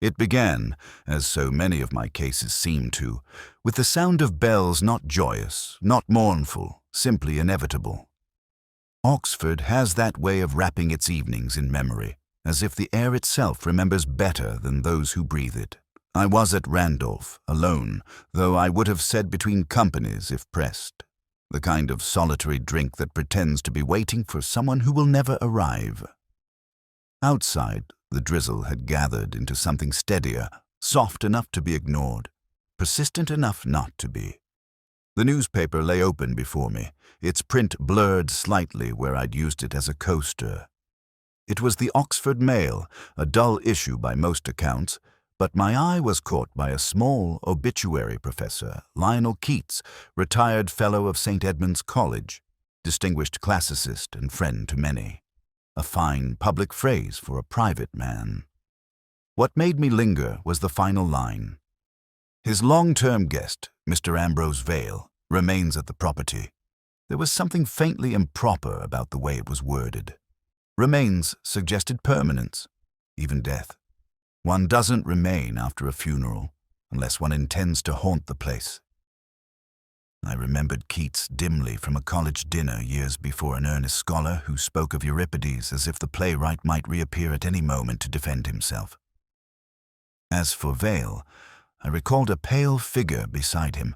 It began, as so many of my cases seem to, with the sound of bells not joyous, not mournful, simply inevitable. Oxford has that way of wrapping its evenings in memory, as if the air itself remembers better than those who breathe it. I was at Randolph, alone, though I would have said between companies if pressed. The kind of solitary drink that pretends to be waiting for someone who will never arrive. Outside, the drizzle had gathered into something steadier, soft enough to be ignored, persistent enough not to be. The newspaper lay open before me, its print blurred slightly where I'd used it as a coaster. It was the Oxford Mail, a dull issue by most accounts, but my eye was caught by a small obituary professor, Lionel Keats, retired Fellow of St. Edmund's College, distinguished classicist and friend to many. A fine public phrase for a private man. What made me linger was the final line. His long-term guest, Mr. Ambrose Vale, remains at the property. There was something faintly improper about the way it was worded. Remains suggested permanence, even death. One doesn't remain after a funeral, unless one intends to haunt the place. I remembered Keats dimly from a college dinner years before an earnest scholar who spoke of Euripides as if the playwright might reappear at any moment to defend himself. As for Vale, I recalled a pale figure beside him,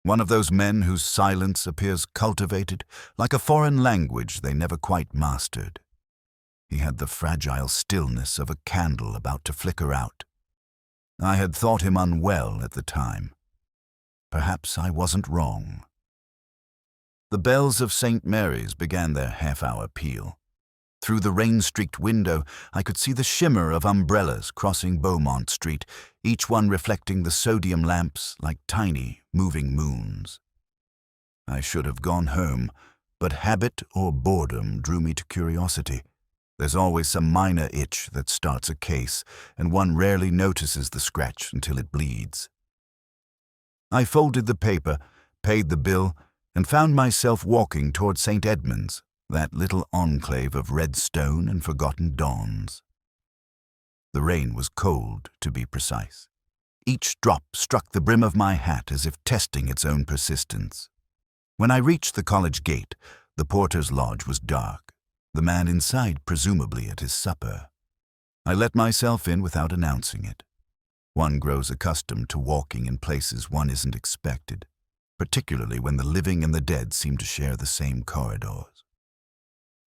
one of those men whose silence appears cultivated, like a foreign language they never quite mastered. He had the fragile stillness of a candle about to flicker out. I had thought him unwell at the time. Perhaps I wasn't wrong. The bells of St. Mary's began their half-hour peal. Through the rain-streaked window, I could see the shimmer of umbrellas crossing Beaumont Street, each one reflecting the sodium lamps like tiny, moving moons. I should have gone home, but habit or boredom drew me to curiosity. There's always some minor itch that starts a case, and one rarely notices the scratch until it bleeds. I folded the paper, paid the bill, and found myself walking toward St. Edmund's, that little enclave of red stone and forgotten dawns. The rain was cold, to be precise. Each drop struck the brim of my hat as if testing its own persistence. When I reached the college gate, the porter's lodge was dark, the man inside presumably at his supper. I let myself in without announcing it. One grows accustomed to walking in places one isn't expected, particularly when the living and the dead seem to share the same corridors.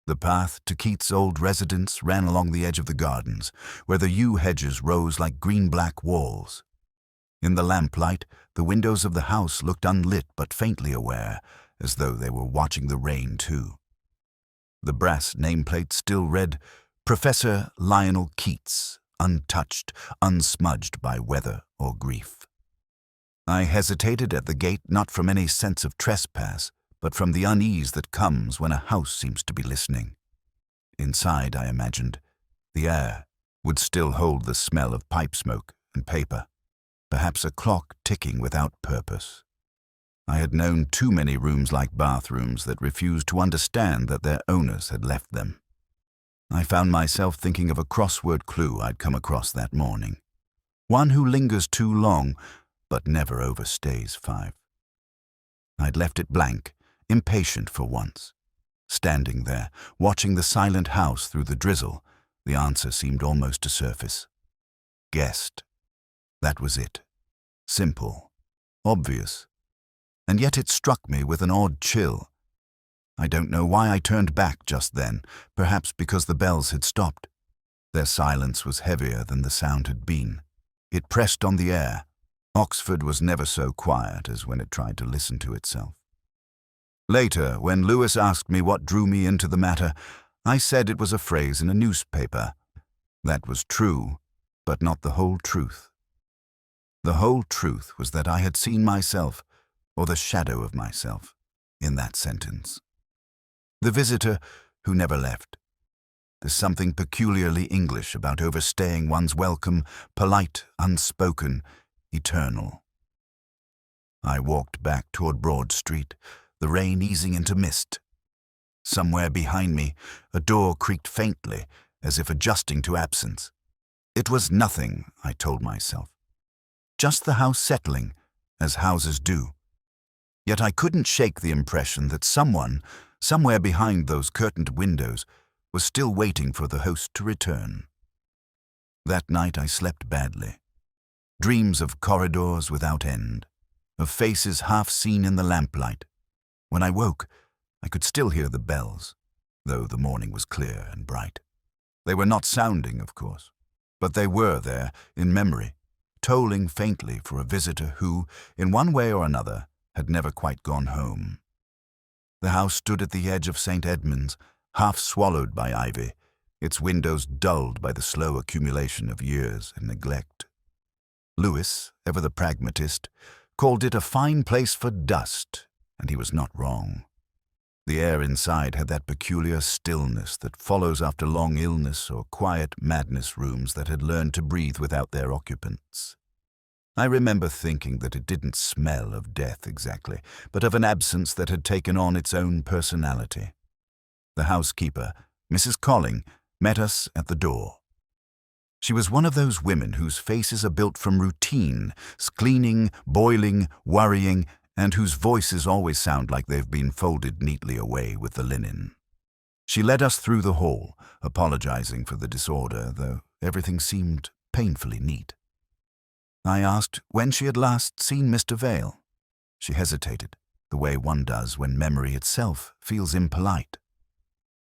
The path to Keats' old residence ran along the edge of the gardens, where the yew hedges rose like green-black walls. In the lamplight, the windows of the house looked unlit but faintly aware, as though they were watching the rain too. The brass nameplate still read, Professor Lionel Keats, untouched, unsmudged by weather or grief. I hesitated at the gate not from any sense of trespass, but from the unease that comes when a house seems to be listening. Inside, I imagined, the air would still hold the smell of pipe smoke and paper, perhaps a clock ticking without purpose. I had known too many rooms like bathrooms that refused to understand that their owners had left them. I found myself thinking of a crossword clue I'd come across that morning. One who lingers too long, but never overstays 5. I'd left it blank, impatient for once. Standing there, watching the silent house through the drizzle, the answer seemed almost to surface. Guessed. That was it. Simple. Obvious. And yet it struck me with an odd chill. I don't know why I turned back just then, perhaps because the bells had stopped. Their silence was heavier than the sound had been. It pressed on the air. Oxford was never so quiet as when it tried to listen to itself. Later, when Lewis asked me what drew me into the matter, I said it was a phrase in a newspaper. That was true, but not the whole truth. The whole truth was that I had seen myself, or the shadow of myself, in that sentence. The visitor who never left. There's something peculiarly English about overstaying one's welcome, polite, unspoken, eternal. I walked back toward Broad Street, the rain easing into mist. Somewhere behind me, a door creaked faintly, as if adjusting to absence. It was nothing, I told myself. Just the house settling, as houses do. Yet I couldn't shake the impression that someone, somewhere behind those curtained windows, was still waiting for the host to return. That night I slept badly. Dreams of corridors without end, of faces half seen in the lamplight. When I woke, I could still hear the bells, though the morning was clear and bright. They were not sounding, of course, but they were there in memory, tolling faintly for a visitor who, in one way or another, had never quite gone home. The house stood at the edge of St. Edmund's, half swallowed by ivy, its windows dulled by the slow accumulation of years and neglect. Lewis, ever the pragmatist, called it a fine place for dust, and he was not wrong. The air inside had that peculiar stillness that follows after long illness or quiet madness rooms that had learned to breathe without their occupants. I remember thinking that it didn't smell of death exactly, but of an absence that had taken on its own personality. The housekeeper, Mrs. Colling, met us at the door. She was one of those women whose faces are built from routine, cleaning, boiling, worrying, and whose voices always sound like they've been folded neatly away with the linen. She led us through the hall, apologizing for the disorder, though everything seemed painfully neat. I asked when she had last seen Mr. Vale. She hesitated, the way one does when memory itself feels impolite.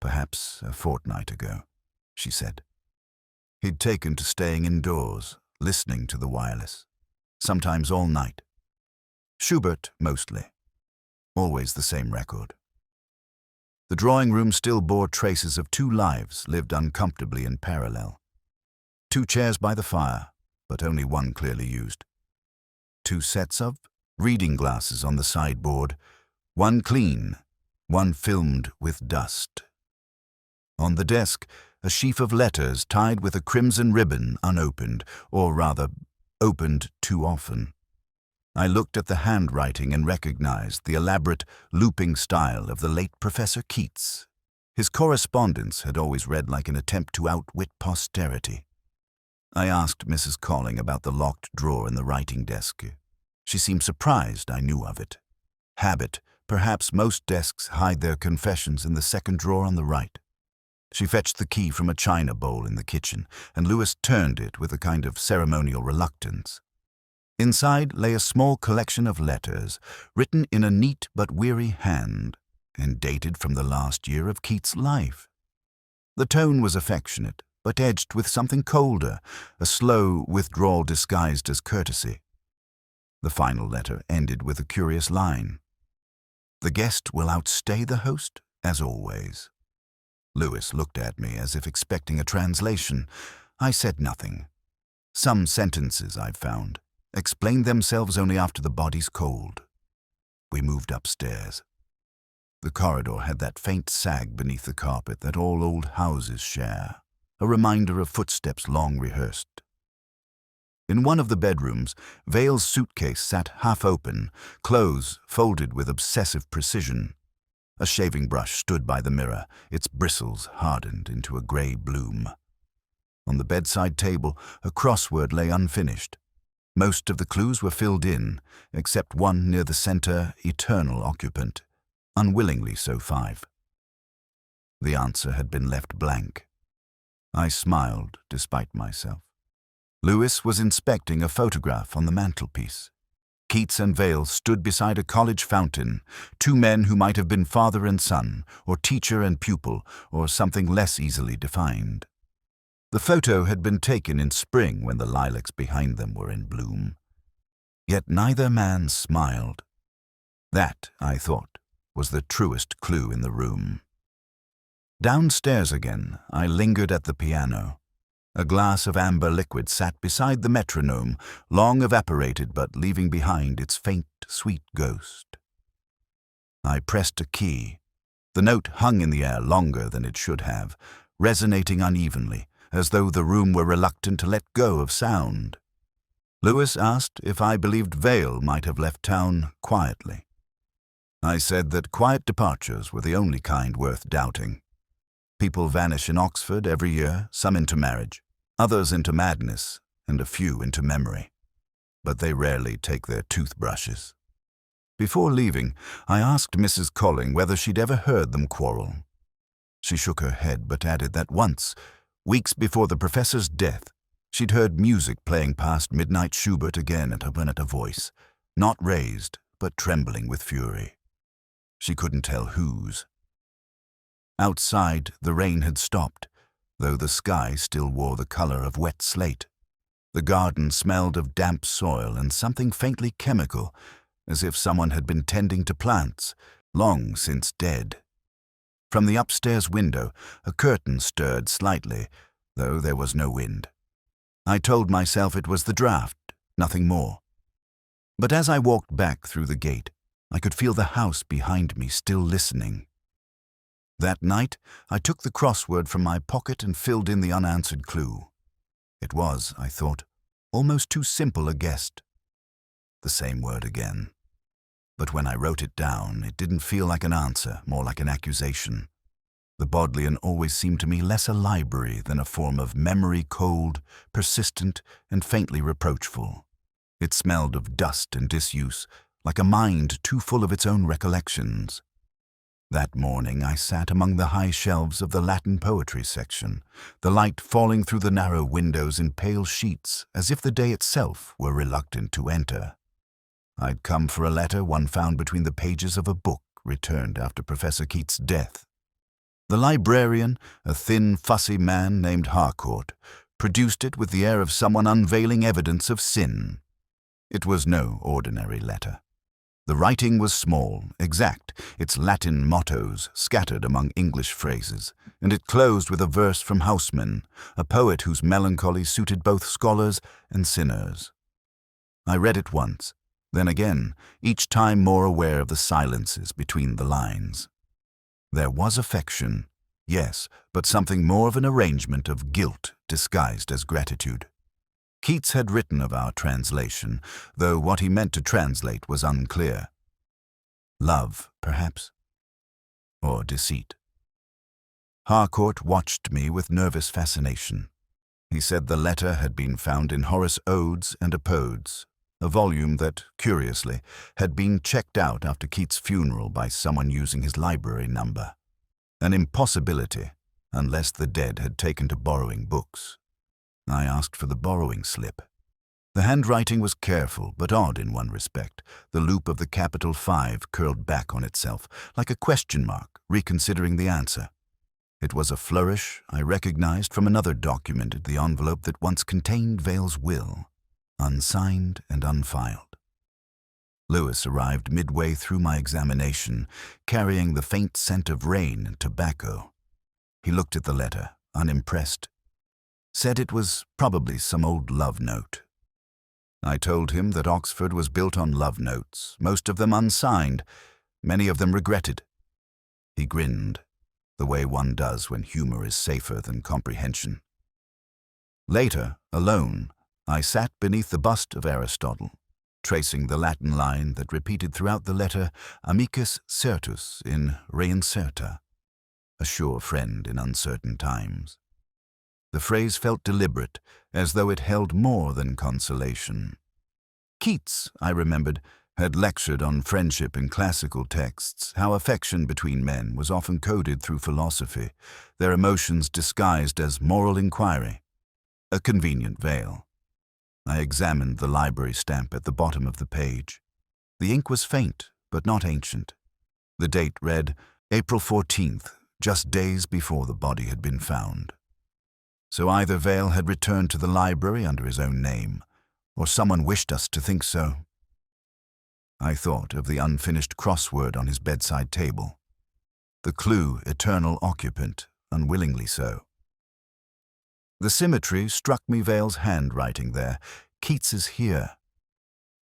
Perhaps a fortnight ago, she said. He'd taken to staying indoors, listening to the wireless, sometimes all night. Schubert, mostly. Always the same record. The drawing room still bore traces of two lives lived uncomfortably in parallel. 2 chairs by the fire, but only one clearly used. 2 sets of reading glasses on the sideboard, one clean, one filmed with dust. On the desk, a sheaf of letters tied with a crimson ribbon unopened, or rather, opened too often. I looked at the handwriting and recognized the elaborate, looping style of the late Professor Keats. His correspondence had always read like an attempt to outwit posterity. I asked Mrs. Colling about the locked drawer in the writing desk. She seemed surprised I knew of it. Habit, perhaps most desks hide their confessions in the second drawer on the right. She fetched the key from a china bowl in the kitchen, and Lewis turned it with a kind of ceremonial reluctance. Inside lay a small collection of letters, written in a neat but weary hand, and dated from the last year of Keats' life. The tone was affectionate, but edged with something colder, a slow withdrawal disguised as courtesy. The final letter ended with a curious line. "The guest will outstay the host, as always." Lewis looked at me as if expecting a translation. I said nothing. Some sentences, I've found, explained themselves only after the body's cold. We moved upstairs. The corridor had that faint sag beneath the carpet that all old houses share, a reminder of footsteps long rehearsed. In one of the bedrooms, Vale's suitcase sat half open, clothes folded with obsessive precision. A shaving brush stood by the mirror, its bristles hardened into a grey bloom. On the bedside table, a crossword lay unfinished. Most of the clues were filled in, except one near the center, eternal occupant, unwillingly so 5. The answer had been left blank. I smiled, despite myself. Lewis was inspecting a photograph on the mantelpiece. Keats and Vale stood beside a college fountain, 2 men who might have been father and son, or teacher and pupil, or something less easily defined. The photo had been taken in spring when the lilacs behind them were in bloom. Yet neither man smiled. That, I thought, was the truest clue in the room. Downstairs again, I lingered at the piano. A glass of amber liquid sat beside the metronome, long evaporated but leaving behind its faint, sweet ghost. I pressed a key. The note hung in the air longer than it should have, resonating unevenly, as though the room were reluctant to let go of sound. Lewis asked if I believed Vale might have left town quietly. I said that quiet departures were the only kind worth doubting. People vanish in Oxford every year, some into marriage, others into madness, and a few into memory. But they rarely take their toothbrushes. Before leaving, I asked Mrs. Colling whether she'd ever heard them quarrel. She shook her head but added that once, weeks before the professor's death, she'd heard music playing past midnight Schubert again at a voice, not raised but trembling with fury. She couldn't tell whose. Outside, the rain had stopped, though the sky still wore the color of wet slate. The garden smelled of damp soil and something faintly chemical, as if someone had been tending to plants, long since dead. From the upstairs window, a curtain stirred slightly, though there was no wind. I told myself it was the draught, nothing more. But as I walked back through the gate, I could feel the house behind me still listening. That night, I took the crossword from my pocket and filled in the unanswered clue. It was, I thought, almost too simple a guess. The same word again. But when I wrote it down, it didn't feel like an answer, more like an accusation. The Bodleian always seemed to me less a library than a form of memory, cold, persistent, and faintly reproachful. It smelled of dust and disuse, like a mind too full of its own recollections. That morning I sat among the high shelves of the Latin poetry section, the light falling through the narrow windows in pale sheets, as if the day itself were reluctant to enter. I'd come for a letter one found between the pages of a book returned after Professor Keats' death. The librarian, a thin, fussy man named Harcourt, produced it with the air of someone unveiling evidence of sin. It was no ordinary letter. The writing was small, exact, its Latin mottos scattered among English phrases, and it closed with a verse from Houseman, a poet whose melancholy suited both scholars and sinners. I read it once, then again, each time more aware of the silences between the lines. There was affection, yes, but something more of an arrangement of guilt disguised as gratitude. Keats had written of our translation, though what he meant to translate was unclear. Love, perhaps, or deceit. Harcourt watched me with nervous fascination. He said the letter had been found in Horace Odes and Apodes, a volume that, curiously, had been checked out after Keats' funeral by someone using his library number. An impossibility, unless the dead had taken to borrowing books. I asked for the borrowing slip. The handwriting was careful, but odd in one respect, the loop of the capital 5 curled back on itself, like a question mark, reconsidering the answer. It was a flourish I recognized from another document in the envelope that once contained Vale's will, unsigned and unfiled. Lewis arrived midway through my examination, carrying the faint scent of rain and tobacco. He looked at the letter, unimpressed. Said it was probably some old love note. I told him that Oxford was built on love notes, most of them unsigned, many of them regretted. He grinned, the way one does when humor is safer than comprehension. Later, alone, I sat beneath the bust of Aristotle, tracing the Latin line that repeated throughout the letter amicus certus in reinserta, a sure friend in uncertain times. The phrase felt deliberate, as though it held more than consolation. Keats, I remembered, had lectured on friendship in classical texts, how affection between men was often coded through philosophy, their emotions disguised as moral inquiry. A convenient veil. I examined the library stamp at the bottom of the page. The ink was faint, but not ancient. The date read April 14th, just days before the body had been found. So either Vale had returned to the library under his own name, or someone wished us to think so. I thought of the unfinished crossword on his bedside table. The clue, eternal occupant, unwillingly so. The symmetry struck me Vale's handwriting there, Keats's here,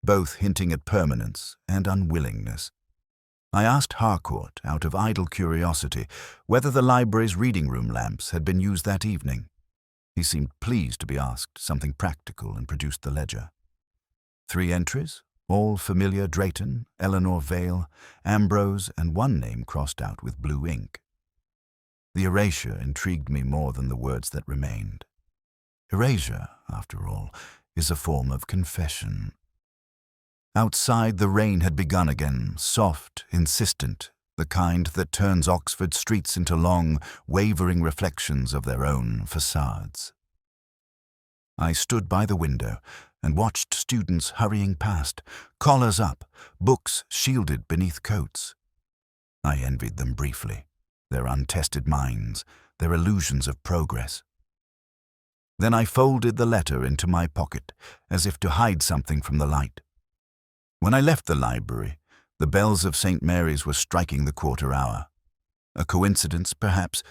both hinting at permanence and unwillingness. I asked Harcourt, out of idle curiosity, whether the library's reading room lamps had been used that evening. He seemed pleased to be asked, something practical, and produced the ledger. 3 entries, all familiar: Drayton, Eleanor Vale, Ambrose, and one name crossed out with blue ink. The erasure intrigued me more than the words that remained. Erasure, after all, is a form of confession. Outside, the rain had begun again, soft, insistent, the kind that turns Oxford streets into long, wavering reflections of their own façades. I stood by the window and watched students hurrying past, collars up, books shielded beneath coats. I envied them briefly, their untested minds, their illusions of progress. Then I folded the letter into my pocket, as if to hide something from the light. When I left the library, the bells of St. Mary's were striking the quarter hour. A coincidence, perhaps,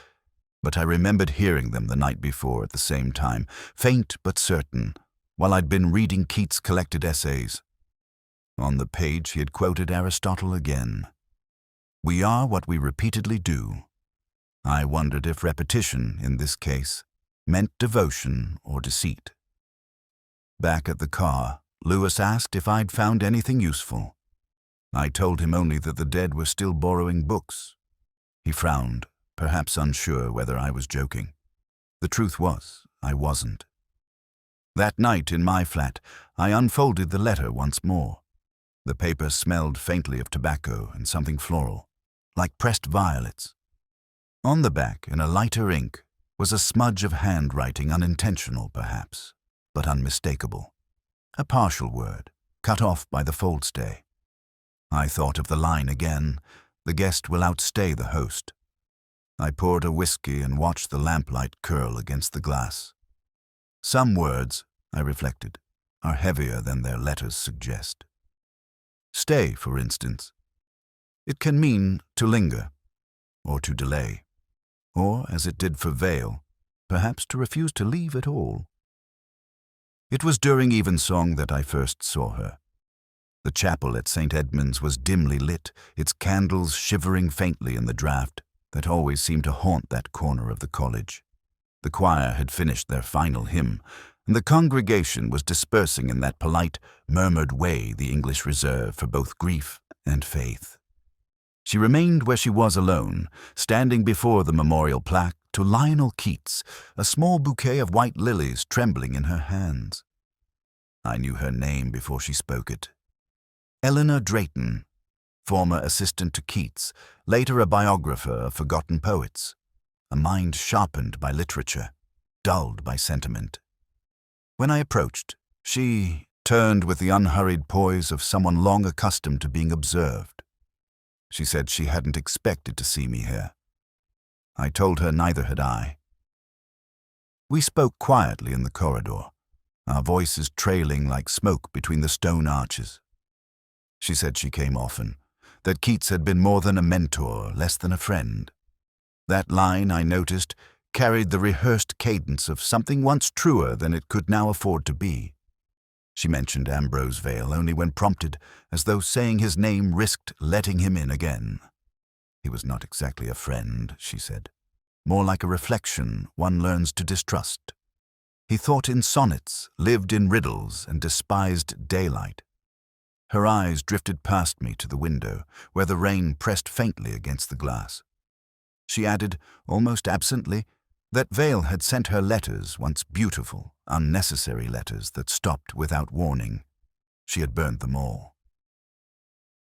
but I remembered hearing them the night before at the same time, faint but certain, while I'd been reading Keats' collected essays. On the page he had quoted Aristotle again. "We are what we repeatedly do." I wondered if repetition, in this case, meant devotion or deceit. Back at the car, Lewis asked if I'd found anything useful. I told him only that the dead were still borrowing books. He frowned, perhaps unsure whether I was joking. The truth was, I wasn't. That night in my flat, I unfolded the letter once more. The paper smelled faintly of tobacco and something floral, like pressed violets. On the back, in a lighter ink, was a smudge of handwriting, unintentional perhaps, but unmistakable. A partial word, cut off by the fold-stay. I thought of the line again, "The guest will outstay the host." I poured a whiskey and watched the lamplight curl against the glass. Some words, I reflected, are heavier than their letters suggest. Stay, for instance. It can mean to linger, or to delay, or, as it did for Vale, perhaps to refuse to leave at all. It was during evensong that I first saw her. The chapel at St. Edmund's was dimly lit, its candles shivering faintly in the draught that always seemed to haunt that corner of the college. The choir had finished their final hymn, and the congregation was dispersing in that polite, murmured way the English reserve for both grief and faith. She remained where she was alone, standing before the memorial plaque to Lionel Keats, a small bouquet of white lilies trembling in her hands. I knew her name before she spoke it. Eleanor Drayton, former assistant to Keats, later a biographer of forgotten poets, a mind sharpened by literature, dulled by sentiment. When I approached, she turned with the unhurried poise of someone long accustomed to being observed. She said she hadn't expected to see me here. I told her neither had I. We spoke quietly in the corridor, our voices trailing like smoke between the stone arches. She said she came often, that Keats had been more than a mentor, less than a friend. That line, I noticed, carried the rehearsed cadence of something once truer than it could now afford to be. She mentioned Ambrose Vale only when prompted, as though saying his name risked letting him in again. He was not exactly a friend, she said, more like a reflection one learns to distrust. He thought in sonnets, lived in riddles, and despised daylight. Her eyes drifted past me to the window, where the rain pressed faintly against the glass. She added, almost absently, that Vale had sent her letters, once beautiful, unnecessary letters that stopped without warning. She had burned them all.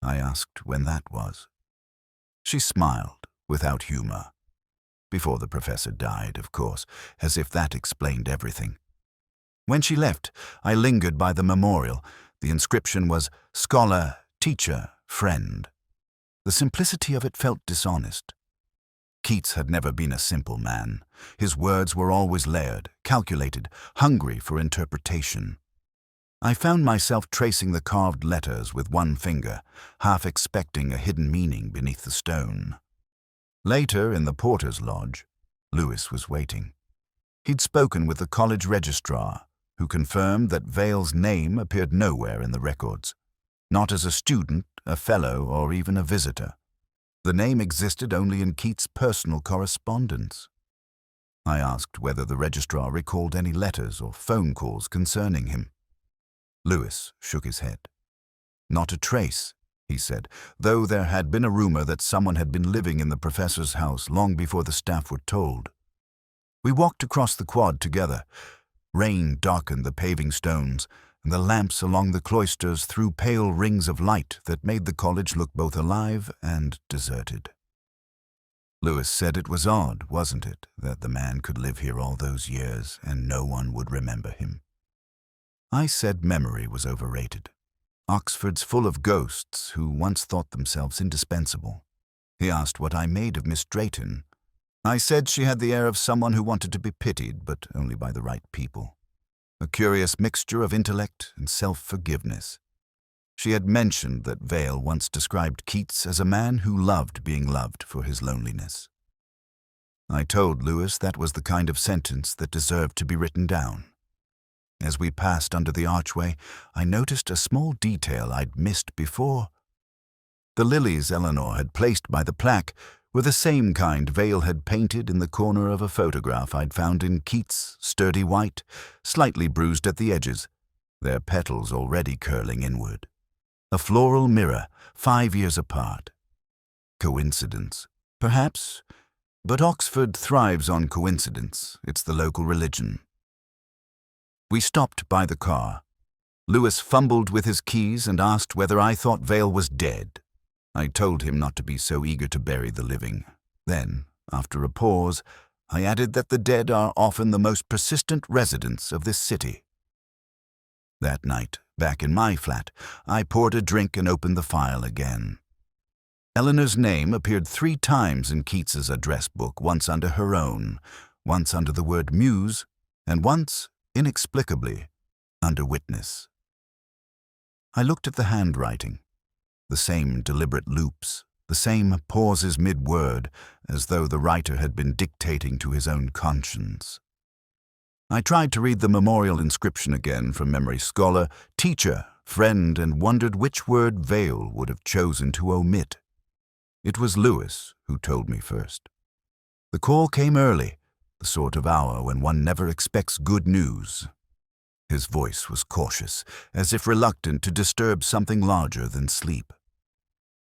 I asked when that was. She smiled, without humor. Before the professor died, of course, as if that explained everything. When she left, I lingered by the memorial. The inscription was "Scholar, Teacher, Friend." The simplicity of it felt dishonest. Keats had never been a simple man. His words were always layered, calculated, hungry for interpretation. I found myself tracing the carved letters with one finger, half expecting a hidden meaning beneath the stone. Later, in the porter's lodge, Lewis was waiting. He'd spoken with the college registrar, who confirmed that Vale's name appeared nowhere in the records, not as a student, a fellow, or even a visitor. The name existed only in Keats' personal correspondence. I asked whether the registrar recalled any letters or phone calls concerning him. Lewis shook his head. Not a trace, he said, though there had been a rumor that someone had been living in the professor's house long before the staff were told. We walked across the quad together. Rain darkened the paving stones, and the lamps along the cloisters threw pale rings of light that made the college look both alive and deserted. Lewis said it was odd, wasn't it, that the man could live here all those years and no one would remember him. I said memory was overrated. Oxford's full of ghosts who once thought themselves indispensable. He asked what I made of Miss Drayton. I said she had the air of someone who wanted to be pitied, but only by the right people. A curious mixture of intellect and self-forgiveness. She had mentioned that Vale once described Keats as a man who loved being loved for his loneliness. I told Lewis that was the kind of sentence that deserved to be written down. As we passed under the archway, I noticed a small detail I'd missed before. The lilies Eleanor had placed by the plaque were the same kind Vale had painted in the corner of a photograph I'd found in Keats' sturdy white, slightly bruised at the edges, their petals already curling inward. A floral mirror, 5 years apart. Coincidence? Perhaps. But Oxford thrives on coincidence. It's the local religion. We stopped by the car. Lewis fumbled with his keys and asked whether I thought Vale was dead. I told him not to be so eager to bury the living. Then, after a pause, I added that the dead are often the most persistent residents of this city. That night, back in my flat, I poured a drink and opened the file again. Eleanor's name appeared 3 times in Keats's address book, once under her own, once under the word muse, and once, inexplicably, under witness. I looked at the handwriting. The same deliberate loops, the same pauses mid-word, as though the writer had been dictating to his own conscience. I tried to read the memorial inscription again from memory: scholar, teacher, friend, and wondered which word Vale would have chosen to omit. It was Lewis who told me first. The call came early, the sort of hour when one never expects good news. His voice was cautious, as if reluctant to disturb something larger than sleep.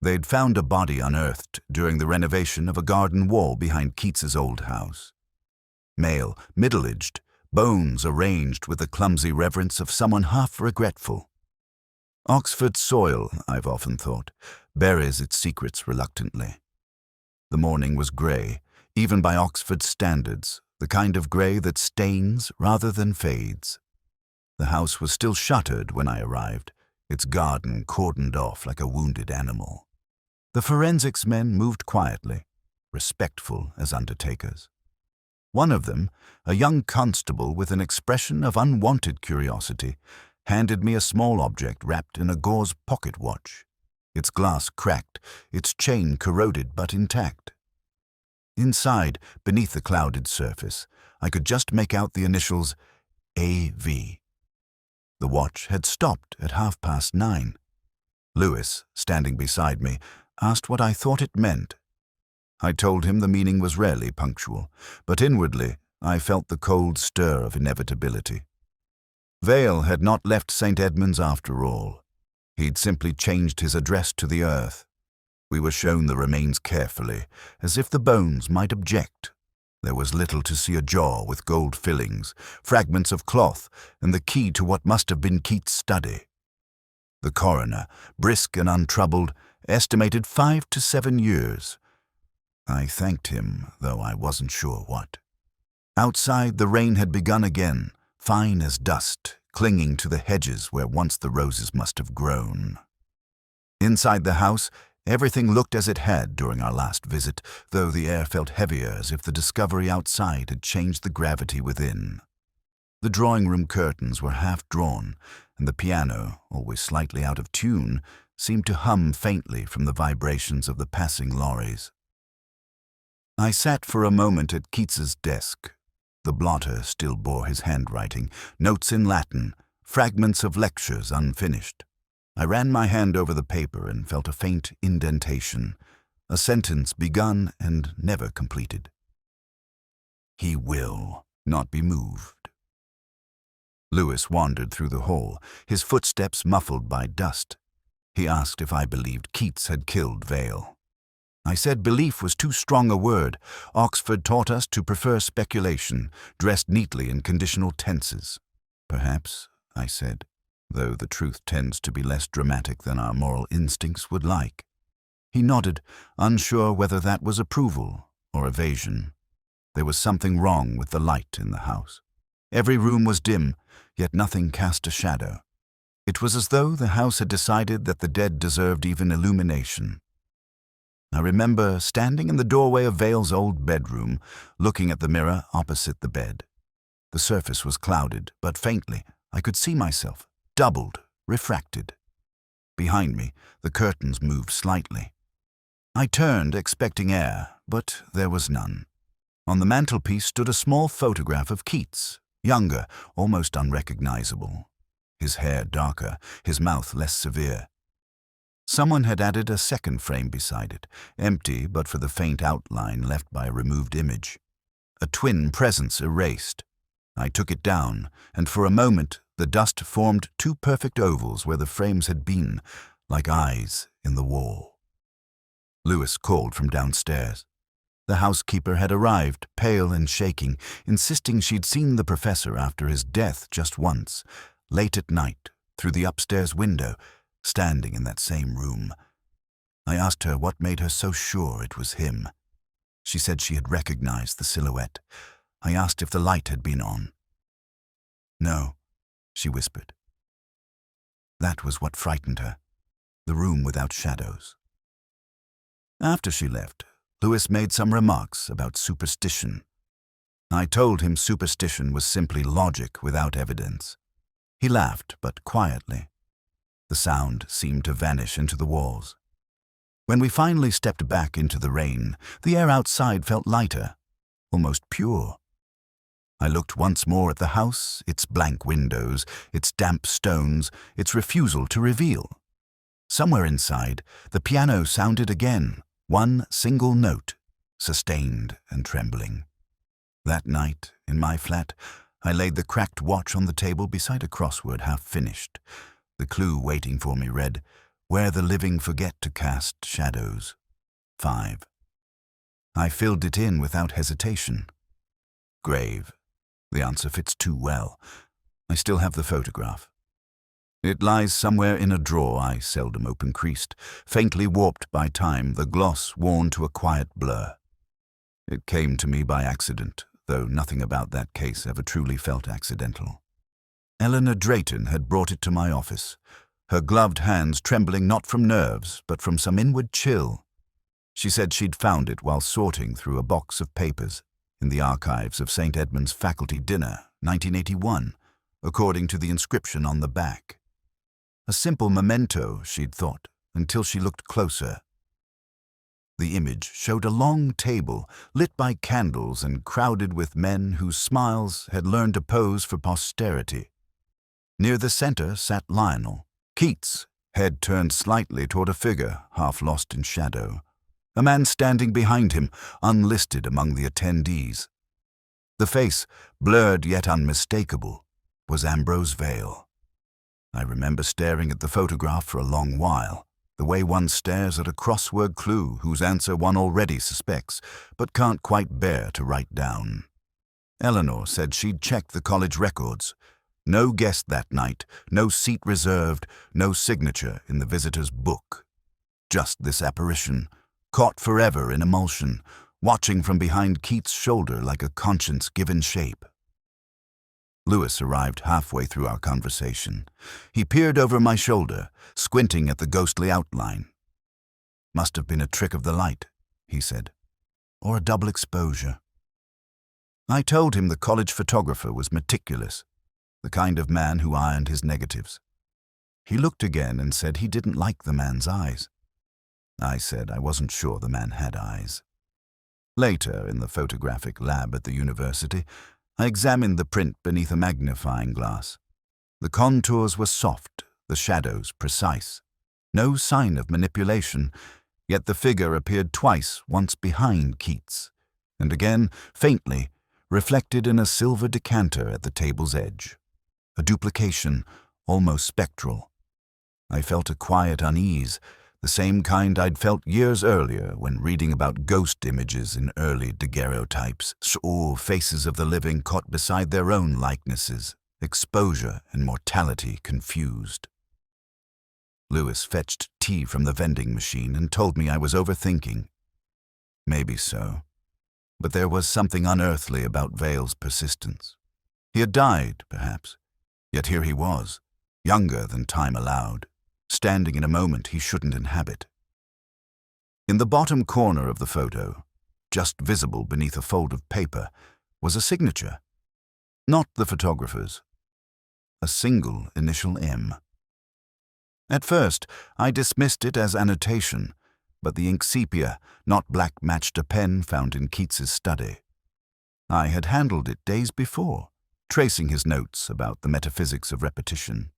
They'd found a body unearthed during the renovation of a garden wall behind Keats's old house. Male, middle-aged, bones arranged with the clumsy reverence of someone half regretful. Oxford soil, I've often thought, buries its secrets reluctantly. The morning was grey, even by Oxford standards, the kind of grey that stains rather than fades. The house was still shuttered when I arrived, its garden cordoned off like a wounded animal. The forensics men moved quietly, respectful as undertakers. One of them, a young constable with an expression of unwanted curiosity, handed me a small object wrapped in a gauze pocket watch, its glass cracked, its chain corroded but intact. Inside, beneath the clouded surface, I could just make out the initials A.V. The watch had stopped at 9:30. Lewis, standing beside me, asked what I thought it meant. I told him the meaning was rarely punctual, but inwardly I felt the cold stir of inevitability. Vale had not left St. Edmund's after all. He'd simply changed his address to the earth. We were shown the remains carefully, as if the bones might object. There was little to see: a jaw with gold fillings, fragments of cloth, and the key to what must have been Keats' study. The coroner, brisk and untroubled, estimated 5 to 7 years. I thanked him, though I wasn't sure what. Outside, the rain had begun again, fine as dust, clinging to the hedges where once the roses must have grown. Inside the house, everything looked as it had during our last visit, though the air felt heavier, as if the discovery outside had changed the gravity within. The drawing-room curtains were half-drawn, and the piano, always slightly out of tune, seemed to hum faintly from the vibrations of the passing lorries. I sat for a moment at Keats's desk. The blotter still bore his handwriting, notes in Latin, fragments of lectures unfinished. I ran my hand over the paper and felt a faint indentation, a sentence begun and never completed. He will not be moved. Lewis wandered through the hall, his footsteps muffled by dust. He asked if I believed Keats had killed Vale. I said belief was too strong a word. Oxford taught us to prefer speculation, dressed neatly in conditional tenses. Perhaps, I said, though the truth tends to be less dramatic than our moral instincts would like. He nodded, unsure whether that was approval or evasion. There was something wrong with the light in the house. Every room was dim, yet nothing cast a shadow. It was as though the house had decided that the dead deserved even illumination. I remember standing in the doorway of Vale's old bedroom, looking at the mirror opposite the bed. The surface was clouded, but faintly I could see myself, doubled, refracted. Behind me, the curtains moved slightly. I turned, expecting air, but there was none. On the mantelpiece stood a small photograph of Keats, younger, almost unrecognizable. His hair darker, his mouth less severe. Someone had added a second frame beside it, empty but for the faint outline left by a removed image. A twin presence erased. I took it down, and for a moment the dust formed two perfect ovals where the frames had been, like eyes in the wall. Lewis called from downstairs. The housekeeper had arrived, pale and shaking, insisting she'd seen the professor after his death just once, late at night, through the upstairs window, standing in that same room. I asked her what made her so sure it was him. She said she had recognized the silhouette. I asked if the light had been on. No, she whispered. That was what frightened her, the room without shadows. After she left, Lewis made some remarks about superstition. I told him superstition was simply logic without evidence. He laughed, but quietly. The sound seemed to vanish into the walls. When we finally stepped back into the rain, the air outside felt lighter, almost pure. I looked once more at the house, its blank windows, its damp stones, its refusal to reveal. Somewhere inside, the piano sounded again, one single note, sustained and trembling. That night, in my flat, I laid the cracked watch on the table beside a crossword half finished. The clue waiting for me read, "Where the living forget to cast shadows." 5. I filled it in without hesitation. Grave. The answer fits too well. I still have the photograph. It lies somewhere in a drawer I seldom open creased, faintly warped by time, the gloss worn to a quiet blur. It came to me by accident, though nothing about that case ever truly felt accidental. Eleanor Drayton had brought it to my office, her gloved hands trembling not from nerves, but from some inward chill. She said she'd found it while sorting through a box of papers in the archives of St. Edmund's Faculty Dinner, 1981, according to the inscription on the back. A simple memento, she'd thought, until she looked closer. The image showed a long table, lit by candles and crowded with men whose smiles had learned to pose for posterity. Near the center sat Lionel, Keats, head turned slightly toward a figure half lost in shadow. A man standing behind him, unlisted among the attendees. The face, blurred yet unmistakable, was Ambrose Vale. I remember staring at the photograph for a long while, the way one stares at a crossword clue whose answer one already suspects, but can't quite bear to write down. Eleanor said she'd checked the college records. No guest that night, no seat reserved, no signature in the visitor's book. Just this apparition, caught forever in emulsion, watching from behind Keats' shoulder like a conscience given shape. Lewis arrived halfway through our conversation. He peered over my shoulder, squinting at the ghostly outline. "Must have been a trick of the light," he said, "or a double exposure." I told him the college photographer was meticulous, the kind of man who ironed his negatives. He looked again and said he didn't like the man's eyes. I said I wasn't sure the man had eyes. Later, in the photographic lab at the university, I examined the print beneath a magnifying glass. The contours were soft, the shadows precise. No sign of manipulation, yet the figure appeared twice, once behind Keats, and again, faintly, reflected in a silver decanter at the table's edge. A duplication, almost spectral. I felt a quiet unease, the same kind I'd felt years earlier when reading about ghost images in early daguerreotypes, or faces of the living caught beside their own likenesses, exposure and mortality confused. Lewis fetched tea from the vending machine and told me I was overthinking. Maybe so, but there was something unearthly about Vale's persistence. He had died, perhaps, yet here he was, younger than time allowed, standing in a moment he shouldn't inhabit. In the bottom corner of the photo, just visible beneath a fold of paper, was a signature. Not the photographer's. A single initial M. At first, I dismissed it as annotation, but the ink sepia, not black, matched a pen found in Keats's study. I had handled it days before, tracing his notes about the metaphysics of repetition.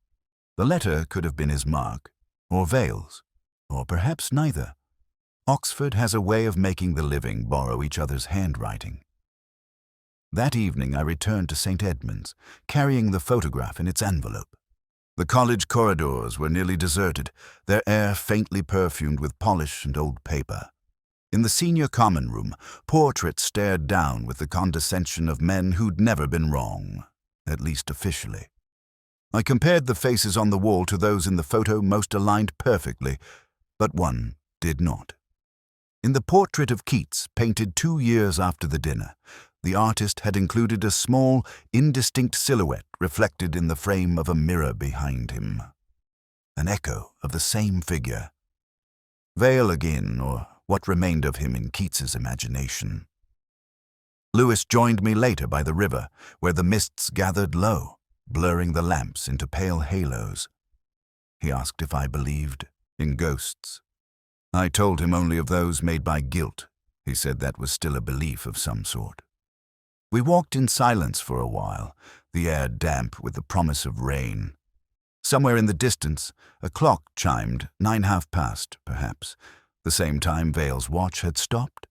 The letter could have been his mark, or Vale's, or perhaps neither. Oxford has a way of making the living borrow each other's handwriting. That evening I returned to St. Edmund's, carrying the photograph in its envelope. The college corridors were nearly deserted, their air faintly perfumed with polish and old paper. In the senior common room, portraits stared down with the condescension of men who'd never been wrong, at least officially. I compared the faces on the wall to those in the photo most aligned perfectly, but one did not. In the portrait of Keats, painted 2 years after the dinner, the artist had included a small, indistinct silhouette reflected in the frame of a mirror behind him. An echo of the same figure. Vale again, or what remained of him in Keats's imagination. Lewis joined me later by the river, where the mists gathered low, blurring the lamps into pale halos. He asked if I believed in ghosts. I told him only of those made by guilt. He said that was still a belief of some sort. We walked in silence for a while, the air damp with the promise of rain. Somewhere in the distance, a clock chimed 9:30, perhaps, the same time Vale's watch had stopped.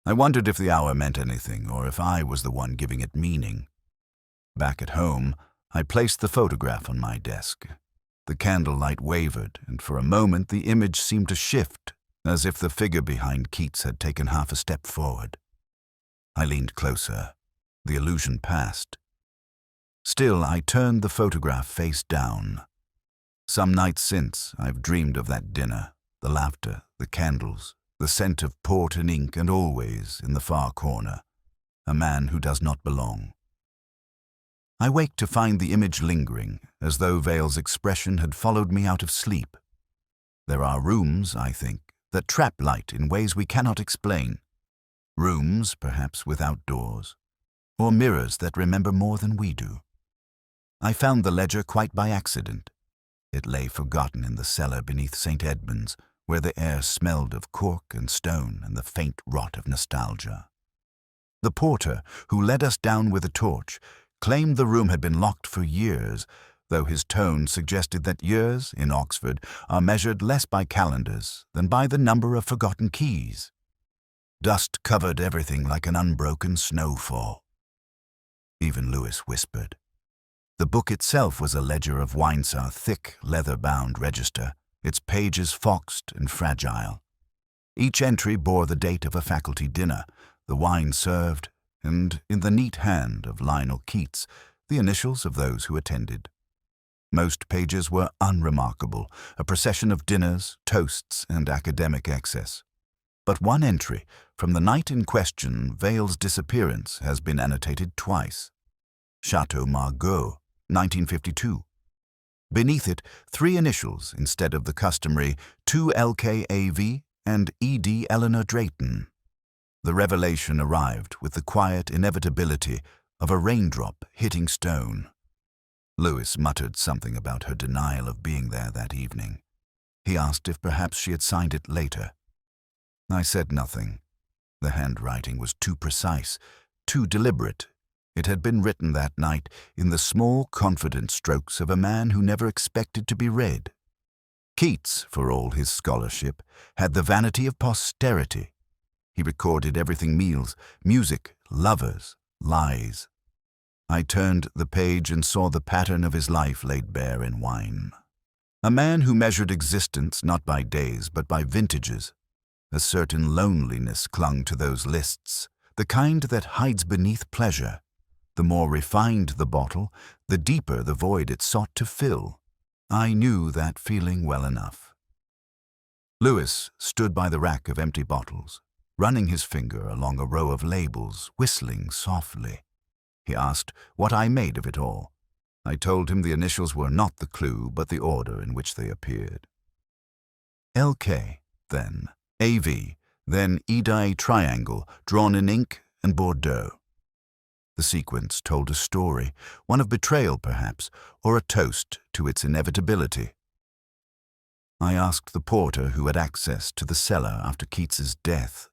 I wondered if the hour meant anything, or if I was the one giving it meaning. Back at home, I placed the photograph on my desk. The candlelight wavered, and for a moment the image seemed to shift, as if the figure behind Keats had taken half a step forward. I leaned closer. The illusion passed. Still, I turned the photograph face down. Some nights since, I've dreamed of that dinner, the laughter, the candles, the scent of port and ink, and always, in the far corner, a man who does not belong. I waked to find the image lingering, as though Vale's expression had followed me out of sleep. There are rooms, I think, that trap light in ways we cannot explain. Rooms, perhaps without doors, or mirrors that remember more than we do. I found the ledger quite by accident. It lay forgotten in the cellar beneath St. Edmund's, where the air smelled of cork and stone and the faint rot of nostalgia. The porter, who led us down with a torch, claimed the room had been locked for years, though his tone suggested that years, in Oxford, are measured less by calendars than by the number of forgotten keys. Dust covered everything like an unbroken snowfall. Even Lewis whispered. The book itself was a ledger of Winesar, thick, leather-bound register, its pages foxed and fragile. Each entry bore the date of a faculty dinner, the wine served, and, in the neat hand of Lionel Keats, the initials of those who attended. Most pages were unremarkable, a procession of dinners, toasts, and academic excess. But one entry, from the night in question, Vale's disappearance, has been annotated twice. Chateau Margaux, 1952. Beneath it, 3 initials instead of the customary 2LKAV and ED Eleanor Drayton. The revelation arrived with the quiet inevitability of a raindrop hitting stone. Lewis muttered something about her denial of being there that evening. He asked if perhaps she had signed it later. I said nothing. The handwriting was too precise, too deliberate. It had been written that night in the small, confident strokes of a man who never expected to be read. Keats, for all his scholarship, had the vanity of posterity. He recorded everything: meals, music, lovers, lies. I turned the page and saw the pattern of his life laid bare in wine. A man who measured existence not by days but by vintages. A certain loneliness clung to those lists, the kind that hides beneath pleasure. The more refined the bottle, the deeper the void it sought to fill. I knew that feeling well enough. Lewis stood by the rack of empty bottles, running his finger along a row of labels, whistling softly. He asked what I made of it all. I told him the initials were not the clue, but the order in which they appeared. LK, then AV, then Edi triangle, drawn in ink and Bordeaux. The sequence told a story, one of betrayal perhaps, or a toast to its inevitability. I asked the porter who had access to the cellar after Keats's death.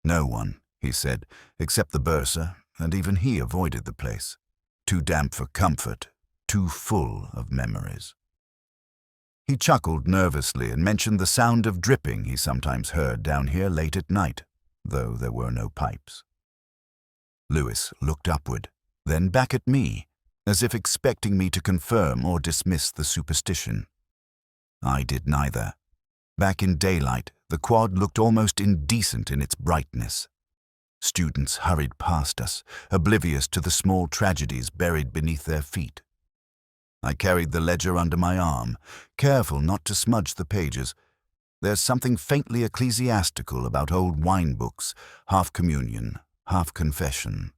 No one, he said, except the bursar, and even he avoided the place. Too damp for comfort, too full of memories. He chuckled nervously and mentioned the sound of dripping he sometimes heard down here late at night, though there were no pipes. Lewis looked upward, then back at me, as if expecting me to confirm or dismiss the superstition. I did neither. Back in daylight, the quad looked almost indecent in its brightness. Students hurried past us, oblivious to the small tragedies buried beneath their feet. I carried the ledger under my arm, careful not to smudge the pages. There's something faintly ecclesiastical about old wine books, half communion, half confession.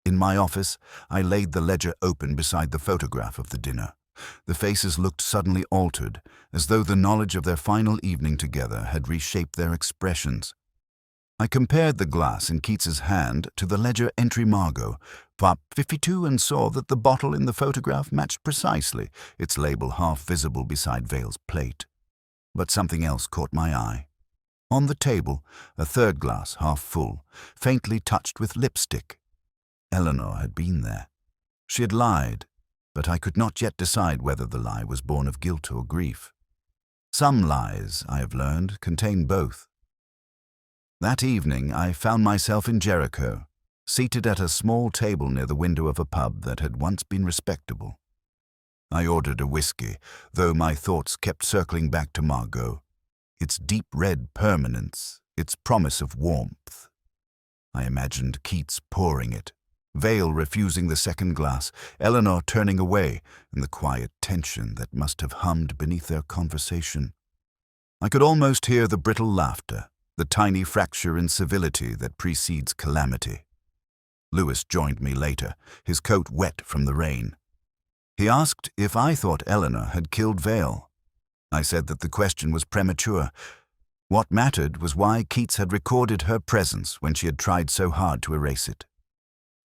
In my office, I laid the ledger open beside the photograph of the dinner. The faces looked suddenly altered, as though the knowledge of their final evening together had reshaped their expressions. I compared the glass in Keats's hand to the ledger entry Margot, Pop 52, and saw that the bottle in the photograph matched precisely, its label half visible beside Vale's plate. But something else caught my eye. On the table, a third glass half full, faintly touched with lipstick. Eleanor had been there. She had lied, but I could not yet decide whether the lie was born of guilt or grief. Some lies, I have learned, contain both. That evening I found myself in Jericho, seated at a small table near the window of a pub that had once been respectable. I ordered a whiskey, though my thoughts kept circling back to Margot, its deep red permanence, its promise of warmth. I imagined Keats pouring it, Vale refusing the second glass, Eleanor turning away, and the quiet tension that must have hummed beneath their conversation. I could almost hear the brittle laughter, the tiny fracture in civility that precedes calamity. Lewis joined me later, his coat wet from the rain. He asked if I thought Eleanor had killed Vale. I said that the question was premature. What mattered was why Keats had recorded her presence when she had tried so hard to erase it.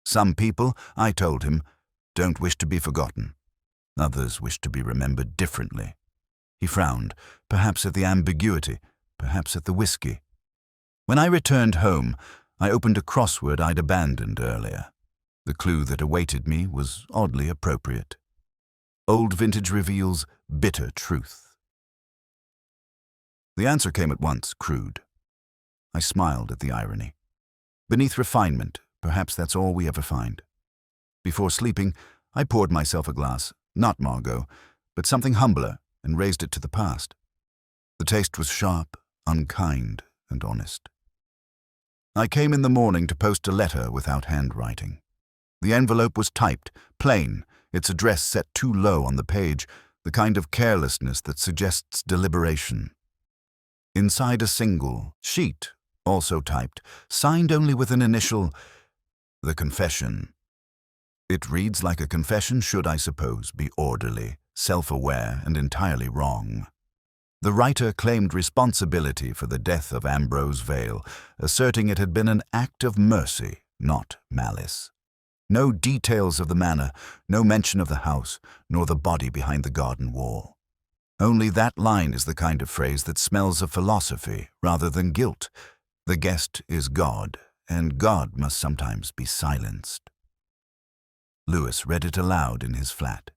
Some people, I told him, don't wish to be forgotten. Others wish to be remembered differently. He frowned, perhaps at the ambiguity, perhaps at the whiskey. When I returned home, I opened a crossword I'd abandoned earlier. The clue that awaited me was oddly appropriate. Old vintage reveals bitter truth. The answer came at once, crude. I smiled at the irony. Beneath refinement, perhaps that's all we ever find. Before sleeping, I poured myself a glass, not Margot, but something humbler, and raised it to the past. The taste was sharp, unkind, and honest. I came in the morning to post a letter without handwriting. The envelope was typed, plain, its address set too low on the page, the kind of carelessness that suggests deliberation. Inside a single sheet, also typed, signed only with an initial, the confession. It reads like a confession should, I suppose, be orderly, self-aware, and entirely wrong. The writer claimed responsibility for the death of Ambrose Vale, asserting it had been an act of mercy, not malice. No details of the manner, no mention of the house, nor the body behind the garden wall. Only that line is the kind of phrase that smells of philosophy rather than guilt. The guest is God, and God must sometimes be silenced. Lewis read it aloud in his flat,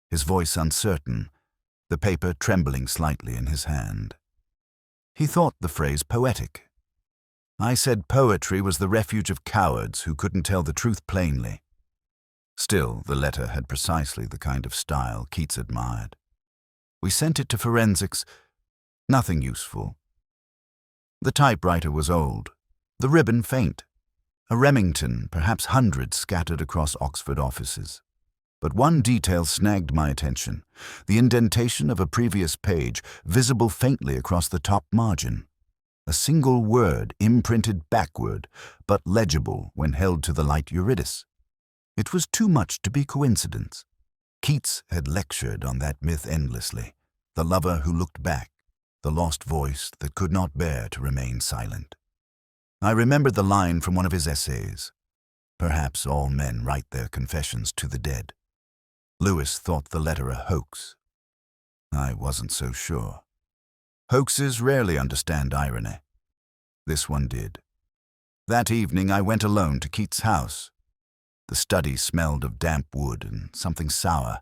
his voice uncertain, the paper trembling slightly in his hand. He thought the phrase poetic. I said poetry was the refuge of cowards who couldn't tell the truth plainly. Still, the letter had precisely the kind of style Keats admired. We sent it to forensics. Nothing useful. The typewriter was old, the ribbon faint. A Remington, perhaps hundreds scattered across Oxford offices. But one detail snagged my attention, the indentation of a previous page, visible faintly across the top margin. A single word imprinted backward, but legible when held to the light iridis. It was too much to be coincidence. Keats had lectured on that myth endlessly, the lover who looked back, the lost voice that could not bear to remain silent. I remembered the line from one of his essays, "Perhaps all men write their confessions to the dead." Lewis thought the letter a hoax. I wasn't so sure. Hoaxes rarely understand irony. This one did. That evening I went alone to Keats' house. The study smelled of damp wood and something sour,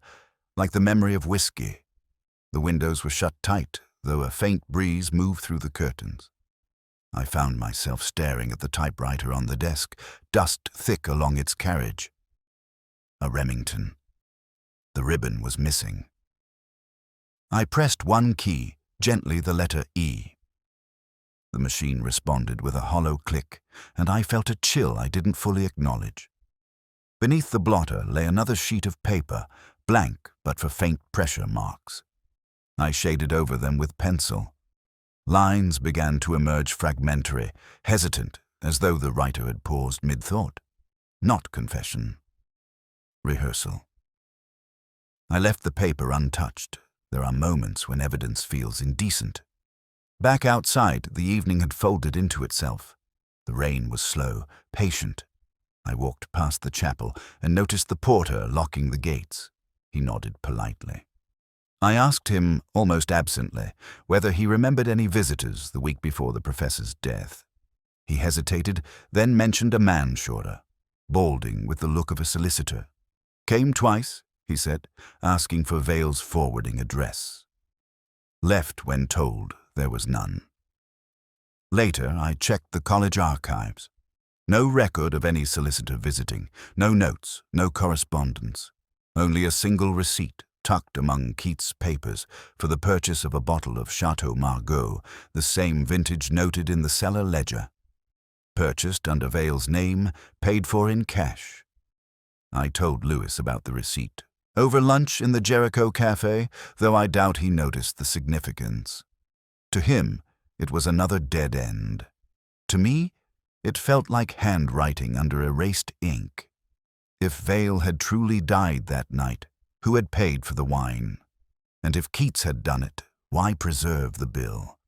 like the memory of whiskey. The windows were shut tight, though a faint breeze moved through the curtains. I found myself staring at the typewriter on the desk, dust thick along its carriage. A Remington. The ribbon was missing. I pressed one key, gently the letter E. The machine responded with a hollow click, and I felt a chill I didn't fully acknowledge. Beneath the blotter lay another sheet of paper, blank but for faint pressure marks. I shaded over them with pencil. Lines began to emerge fragmentary, hesitant, as though the writer had paused mid-thought. Not confession. Rehearsal. I left the paper untouched. There are moments when evidence feels indecent. Back outside, the evening had folded into itself. The rain was slow, patient. I walked past the chapel and noticed the porter locking the gates. He nodded politely. I asked him, almost absently, whether he remembered any visitors the week before the professor's death. He hesitated, then mentioned a man shorter, balding with the look of a solicitor. "Came twice," he said, asking for Vale's forwarding address. Left when told there was none. Later, I checked the college archives. No record of any solicitor visiting, no notes, no correspondence. Only a single receipt, tucked among Keats' papers, for the purchase of a bottle of Chateau Margaux, the same vintage noted in the cellar ledger. Purchased under Vale's name, paid for in cash. I told Lewis about the receipt. Over lunch in the Jericho Cafe, though I doubt he noticed the significance. To him, it was another dead end. To me, it felt like handwriting under erased ink. If Vale had truly died that night, who had paid for the wine? And if Keats had done it, why preserve the bill?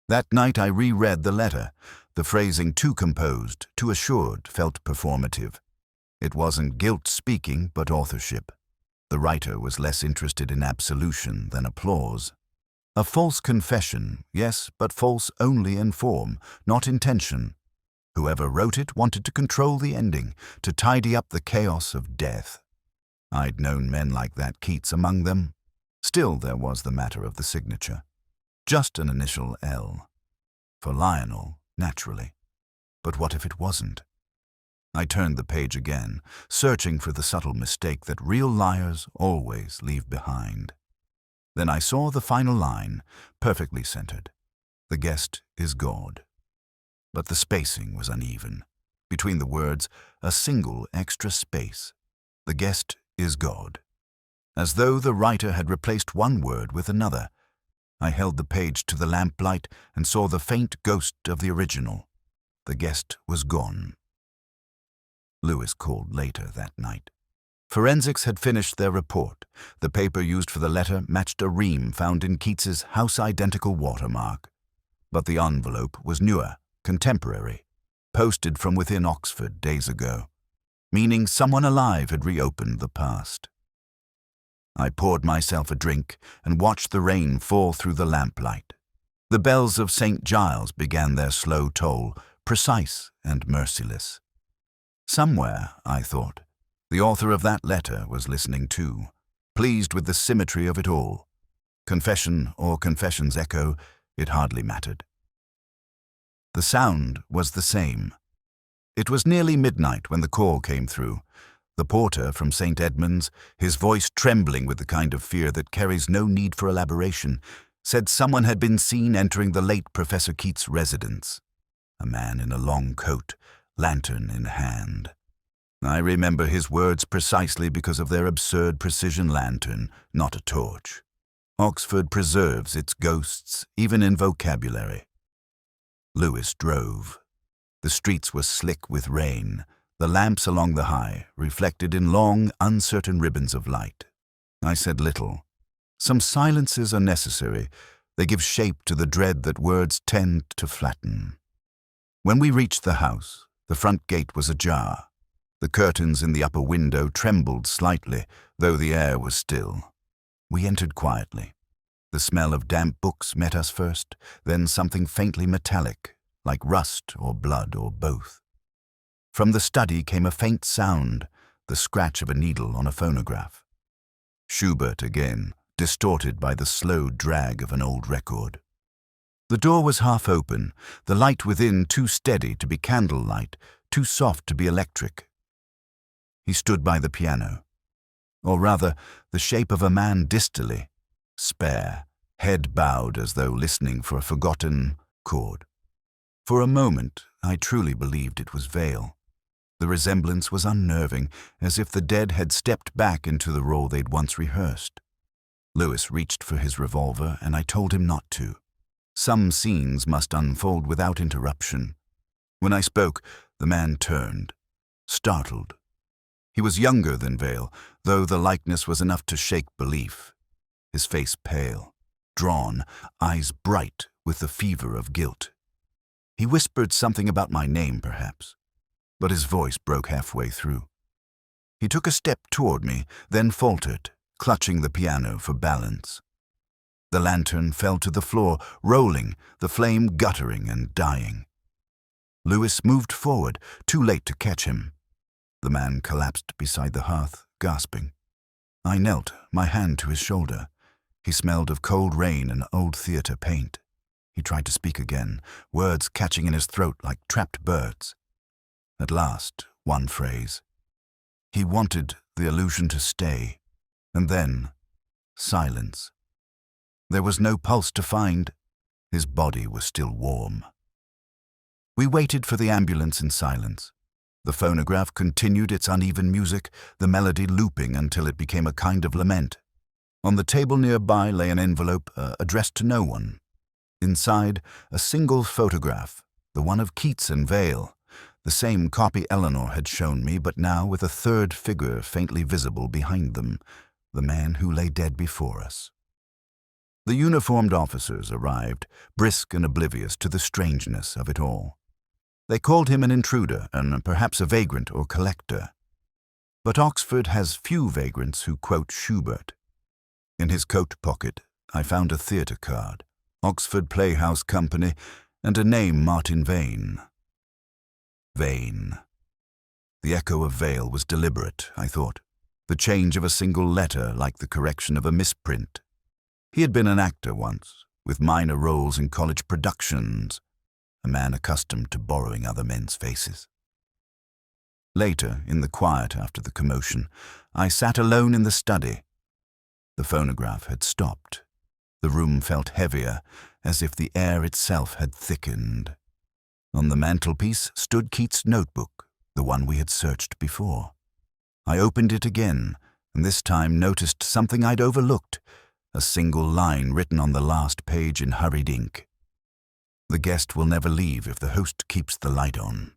That night I reread the letter. The phrasing too composed, too assured, felt performative. It wasn't guilt speaking, but authorship. The writer was less interested in absolution than applause. A false confession, yes, but false only in form, not intention. Whoever wrote it wanted to control the ending, to tidy up the chaos of death. I'd known men like that, Keats among them. Still, there was the matter of the signature. Just an initial L. For Lionel, naturally. But what if it wasn't? I turned the page again, searching for the subtle mistake that real liars always leave behind. Then I saw the final line, perfectly centered. The guest is God. But the spacing was uneven. Between the words, a single extra space. The guest is God. As though the writer had replaced one word with another. I held the page to the lamplight and saw the faint ghost of the original. The guest was gone. Lewis called later that night. Forensics had finished their report. The paper used for the letter matched a ream found in Keats's house-identical watermark. But the envelope was newer, contemporary, posted from within Oxford days ago, meaning someone alive had reopened the past. I poured myself a drink and watched the rain fall through the lamplight. The bells of St. Giles began their slow toll, precise and merciless. Somewhere, I thought, the author of that letter was listening too, pleased with the symmetry of it all. Confession or confession's echo, it hardly mattered. The sound was the same. It was nearly midnight when the call came through. The porter from St. Edmund's, his voice trembling with the kind of fear that carries no need for elaboration, said someone had been seen entering the late Professor Keats' residence. A man in a long coat, lantern in hand. I remember his words precisely because of their absurd precision lantern, not a torch. Oxford preserves its ghosts, even in vocabulary. Lewis drove. The streets were slick with rain, the lamps along the High reflected in long, uncertain ribbons of light. I said little. Some silences are necessary. They give shape to the dread that words tend to flatten. When we reached the house, the front gate was ajar. The curtains in the upper window trembled slightly, though the air was still. We entered quietly. The smell of damp books met us first, then something faintly metallic, like rust or blood or both. From the study came a faint sound, the scratch of a needle on a phonograph. Schubert again, distorted by the slow drag of an old record. The door was half open, the light within too steady to be candlelight, too soft to be electric. He stood by the piano, or rather, the shape of a man distally, spare, head bowed as though listening for a forgotten chord. For a moment, I truly believed it was Vale. The resemblance was unnerving, as if the dead had stepped back into the role they'd once rehearsed. Lewis reached for his revolver, and I told him not to. Some scenes must unfold without interruption. When I spoke, the man turned, startled. He was younger than Vale, though the likeness was enough to shake belief. His face pale, drawn, eyes bright with the fever of guilt. He whispered something about my name, perhaps, but his voice broke halfway through. He took a step toward me, then faltered, clutching the piano for balance. The lantern fell to the floor, rolling, the flame guttering and dying. Lewis moved forward, too late to catch him. The man collapsed beside the hearth, gasping. I knelt, my hand to his shoulder. He smelled of cold rain and old theatre paint. He tried to speak again, words catching in his throat like trapped birds. At last, one phrase. He wanted the illusion to stay, and then silence. There was no pulse to find. His body was still warm. We waited for the ambulance in silence. The phonograph continued its uneven music, the melody looping until it became a kind of lament. On the table nearby lay an envelope addressed to no one. Inside, a single photograph, the one of Keats and Vale, the same copy Eleanor had shown me, but now with a third figure faintly visible behind them, the man who lay dead before us. The uniformed officers arrived, brisk and oblivious to the strangeness of it all. They called him an intruder and perhaps a vagrant or collector. But Oxford has few vagrants who quote Schubert. In his coat pocket, I found a theatre card, Oxford Playhouse Company, and a name marked in vain. Vain. The echo of Vale was deliberate, I thought, the change of a single letter like the correction of a misprint. He had been an actor once, with minor roles in college productions, a man accustomed to borrowing other men's faces. Later, in the quiet after the commotion, I sat alone in the study. The phonograph had stopped. The room felt heavier, as if the air itself had thickened. On the mantelpiece stood Keats' notebook, the one we had searched before. I opened it again, and this time noticed something I'd overlooked, a single line written on the last page in hurried ink. The guest will never leave if the host keeps the light on.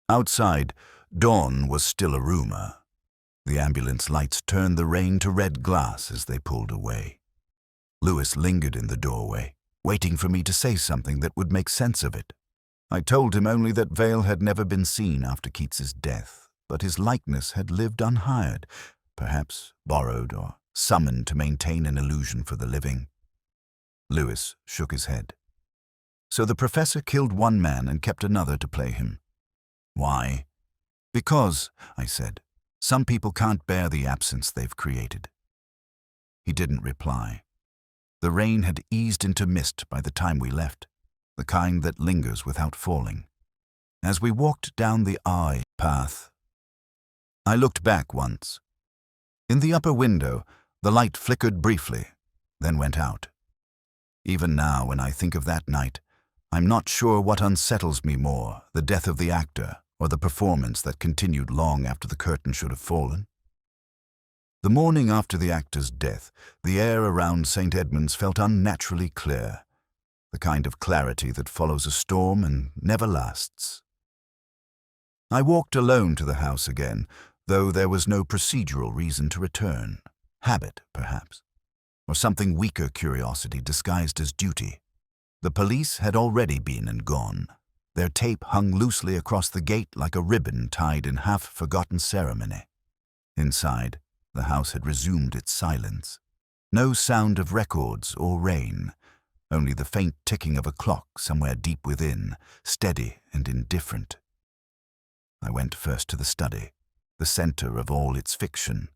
Outside, dawn was still a rumor. The ambulance lights turned the rain to red glass as they pulled away. Lewis lingered in the doorway, waiting for me to say something that would make sense of it. I told him only that Vale had never been seen after Keats's death, but his likeness had lived unhired, perhaps borrowed or summoned to maintain an illusion for the living. Lewis shook his head. So the professor killed one man and kept another to play him. Why? Because, I said, some people can't bear the absence they've created. He didn't reply. The rain had eased into mist by the time we left, the kind that lingers without falling. As we walked down the path, I looked back once. In the upper window, the light flickered briefly, then went out. Even now, when I think of that night, I'm not sure what unsettles me more, the death of the actor or the performance that continued long after the curtain should have fallen. The morning after the actor's death, the air around St. Edmund's felt unnaturally clear, the kind of clarity that follows a storm and never lasts. I walked alone to the house again, though there was no procedural reason to return. Habit, perhaps, or something weaker curiosity disguised as duty. The police had already been and gone. Their tape hung loosely across the gate like a ribbon tied in half-forgotten ceremony. Inside, the house had resumed its silence. No sound of records or rain, only the faint ticking of a clock somewhere deep within, steady and indifferent. I went first to the study, the center of all its fiction.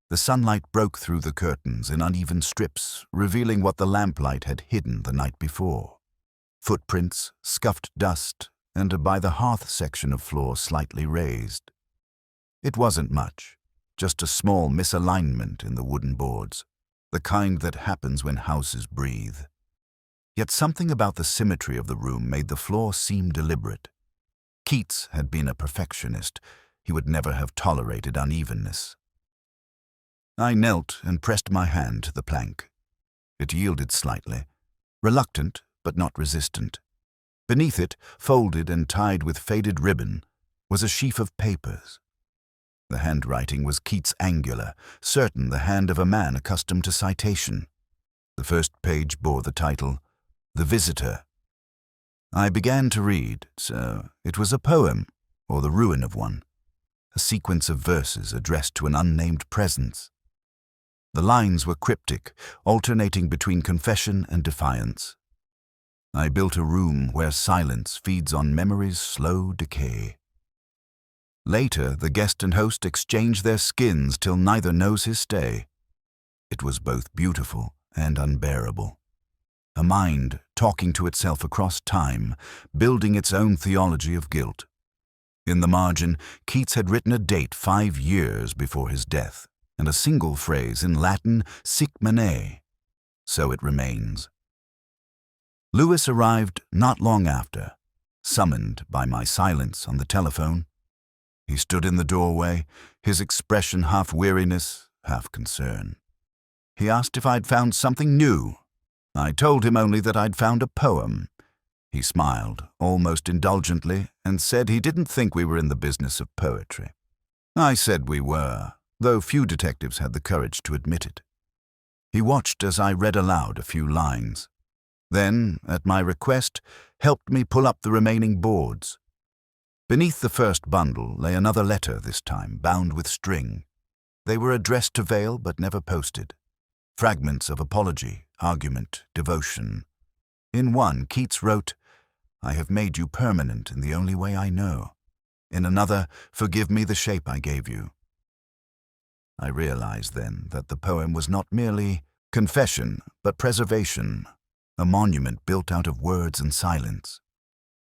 The sunlight broke through the curtains in uneven strips, revealing what the lamplight had hidden the night before. Footprints, scuffed dust, and by the hearth section of floor slightly raised. It wasn't much, just a small misalignment in the wooden boards, the kind that happens when houses breathe. Yet something about the symmetry of the room made the floor seem deliberate. Keats had been a perfectionist. He would never have tolerated unevenness. I knelt and pressed my hand to the plank. It yielded slightly, reluctant but not resistant. Beneath it, folded and tied with faded ribbon, was a sheaf of papers. The handwriting was Keats' angular, certain the hand of a man accustomed to citation. The first page bore the title, The Visitor. I began to read, so it was a poem, or the ruin of one, a sequence of verses addressed to an unnamed presence. The lines were cryptic, alternating between confession and defiance. I built a room where silence feeds on memory's slow decay. Later, the guest and host exchange their skins till neither knows his stay. It was both beautiful and unbearable. A mind talking to itself across time, building its own theology of guilt. In the margin, Keats had written a date 5 years before his death, and a single phrase in Latin, sic manet. So it remains. Lewis arrived not long after, summoned by my silence on the telephone. He stood in the doorway, his expression half weariness, half concern. He asked if I'd found something new. I told him only that I'd found a poem. He smiled, almost indulgently, and said he didn't think we were in the business of poetry. I said we were, though few detectives had the courage to admit it. He watched as I read aloud a few lines. Then, at my request, helped me pull up the remaining boards. Beneath the first bundle lay another letter this time, bound with string. They were addressed to Vale but never posted. Fragments of apology, argument, devotion. In one, Keats wrote, "I have made you permanent in the only way I know." In another, "Forgive me the shape I gave you." I realized then that the poem was not merely confession, but preservation, a monument built out of words and silence.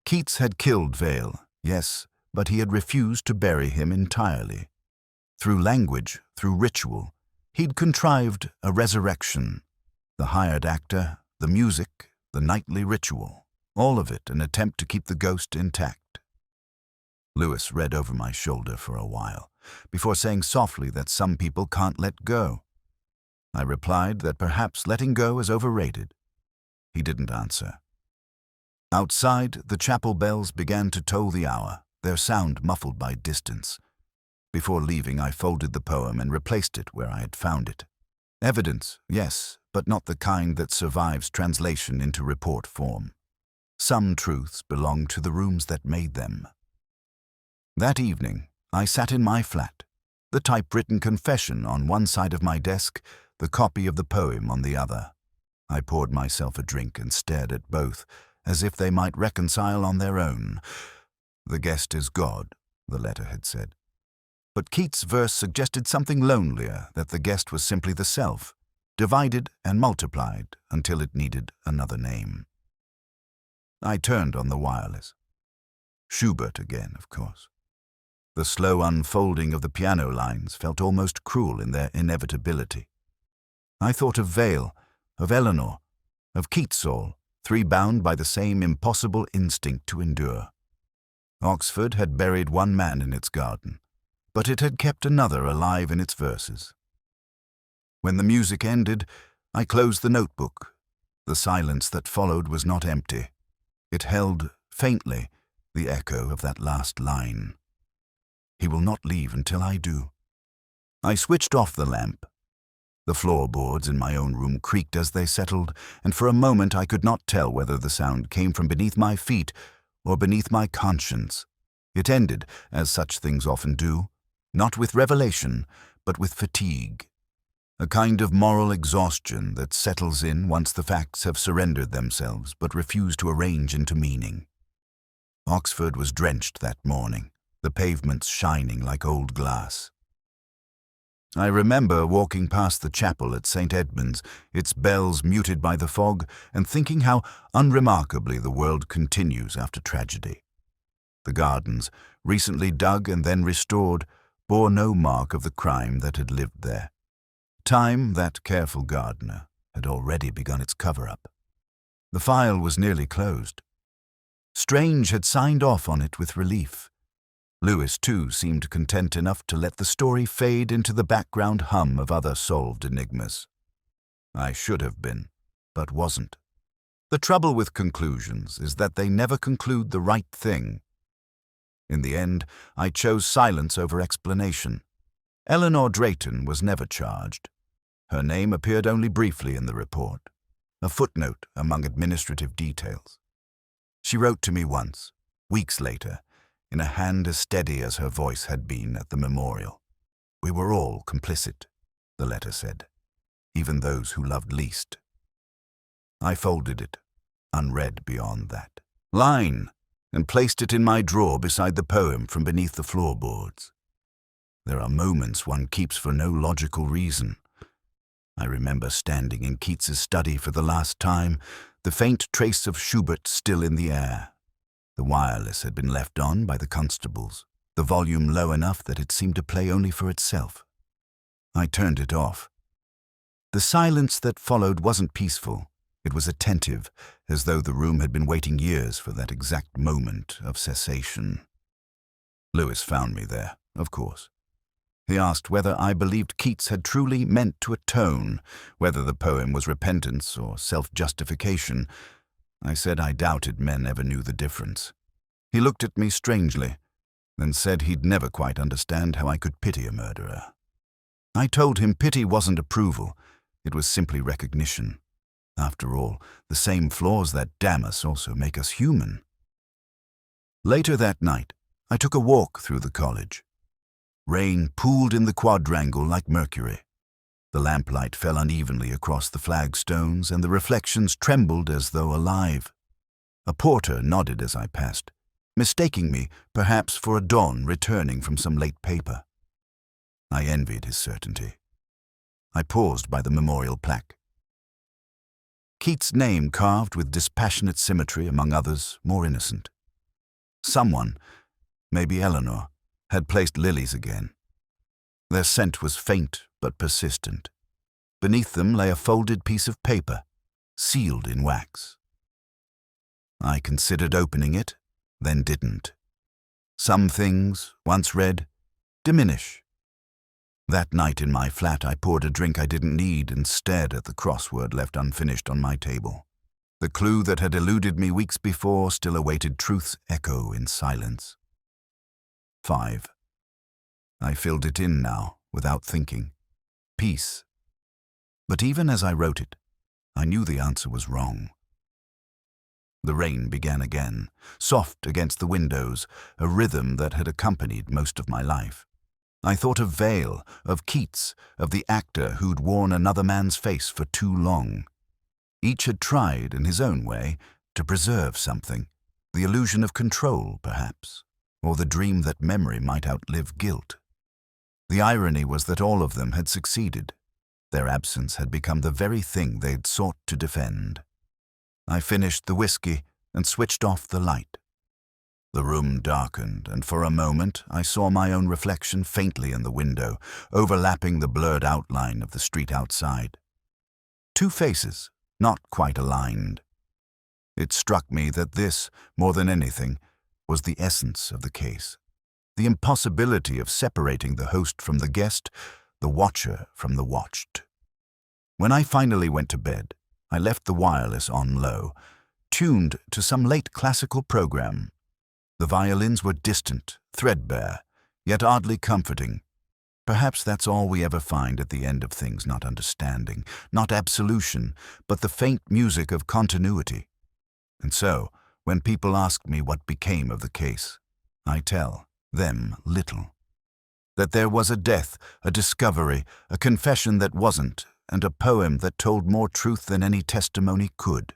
Keats had killed Vale, yes, but he had refused to bury him entirely. Through language, through ritual, he'd contrived a resurrection. The hired actor, the music, the nightly ritual, all of it an attempt to keep the ghost intact. Lewis read over my shoulder for a while, before saying softly that some people can't let go. I replied that perhaps letting go is overrated. He didn't answer. Outside, the chapel bells began to toll the hour, their sound muffled by distance. Before leaving, I folded the poem and replaced it where I had found it. Evidence, yes, but not the kind that survives translation into report form. Some truths belong to the rooms that made them. That evening, I sat in my flat, the typewritten confession on one side of my desk, the copy of the poem on the other. I poured myself a drink and stared at both, as if they might reconcile on their own. "The guest is God," the letter had said. But Keats' verse suggested something lonelier, that the guest was simply the self, divided and multiplied until it needed another name. I turned on the wireless. Schubert again, of course. The slow unfolding of the piano lines felt almost cruel in their inevitability. I thought of Vale, of Eleanor, of Keats all, three bound by the same impossible instinct to endure. Oxford had buried one man in its garden, but it had kept another alive in its verses. When the music ended, I closed the notebook. The silence that followed was not empty. It held, faintly, the echo of that last line. He will not leave until I do. I switched off the lamp. The floorboards in my own room creaked as they settled, and for a moment I could not tell whether the sound came from beneath my feet or beneath my conscience. It ended, as such things often do, not with revelation, but with fatigue. A kind of moral exhaustion that settles in once the facts have surrendered themselves but refuse to arrange into meaning. Oxford was drenched that morning, the pavements shining like old glass. I remember walking past the chapel at St. Edmund's, its bells muted by the fog, and thinking how unremarkably the world continues after tragedy. The gardens, recently dug and then restored, bore no mark of the crime that had lived there. Time, that careful gardener, had already begun its cover-up. The file was nearly closed. Strange had signed off on it with relief. Lewis, too, seemed content enough to let the story fade into the background hum of other solved enigmas. I should have been, but wasn't. The trouble with conclusions is that they never conclude the right thing. In the end, I chose silence over explanation. Eleanor Drayton was never charged. Her name appeared only briefly in the report, a footnote among administrative details. She wrote to me once, weeks later, in a hand as steady as her voice had been at the memorial. We were all complicit, the letter said, even those who loved least. I folded it, unread beyond that line, and placed it in my drawer beside the poem from beneath the floorboards. There are moments one keeps for no logical reason. I remember standing in Keats's study for the last time, the faint trace of Schubert still in the air. The wireless had been left on by the constables, the volume low enough that it seemed to play only for itself. I turned it off. The silence that followed wasn't peaceful. It was attentive, as though the room had been waiting years for that exact moment of cessation. Lewis found me there, of course. He asked whether I believed Keats had truly meant to atone, whether the poem was repentance or self-justification. I said I doubted men ever knew the difference. He looked at me strangely, then said he'd never quite understand how I could pity a murderer. I told him pity wasn't approval, it was simply recognition. After all, the same flaws that damn us also make us human. Later that night, I took a walk through the college. Rain pooled in the quadrangle like mercury. The lamplight fell unevenly across the flagstones, and the reflections trembled as though alive. A porter nodded as I passed, mistaking me, perhaps, for a don returning from some late paper. I envied his certainty. I paused by the memorial plaque. Keats' name carved with dispassionate symmetry among others, more innocent. Someone, maybe Eleanor, had placed lilies again. Their scent was faint but persistent. Beneath them lay a folded piece of paper, sealed in wax. I considered opening it, then didn't. Some things, once read, diminish. That night in my flat, I poured a drink I didn't need and stared at the crossword left unfinished on my table. The clue that had eluded me weeks before still awaited truth's echo in silence. 5. I filled it in now, without thinking. Peace. But even as I wrote it, I knew the answer was wrong. The rain began again, soft against the windows, a rhythm that had accompanied most of my life. I thought of Vale, of Keats, of the actor who'd worn another man's face for too long. Each had tried, in his own way, to preserve something, the illusion of control, perhaps, or the dream that memory might outlive guilt. The irony was that all of them had succeeded. Their absence had become the very thing they'd sought to defend. I finished the whiskey and switched off the light. The room darkened, and for a moment I saw my own reflection faintly in the window, overlapping the blurred outline of the street outside. Two faces, not quite aligned. It struck me that this, more than anything, was the essence of the case. The impossibility of separating the host from the guest, the watcher from the watched. When I finally went to bed, I left the wireless on low, tuned to some late classical program. The violins were distant, threadbare, yet oddly comforting. Perhaps that's all we ever find at the end of things not understanding, not absolution, but the faint music of continuity. And so, when people ask me what became of the case, I tell them little. That there was a death, a discovery, a confession that wasn't, and a poem that told more truth than any testimony could.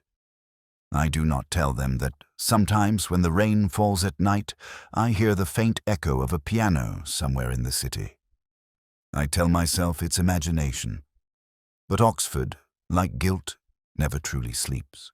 I do not tell them that sometimes when the rain falls at night, I hear the faint echo of a piano somewhere in the city. I tell myself it's imagination. But Oxford, like guilt, never truly sleeps.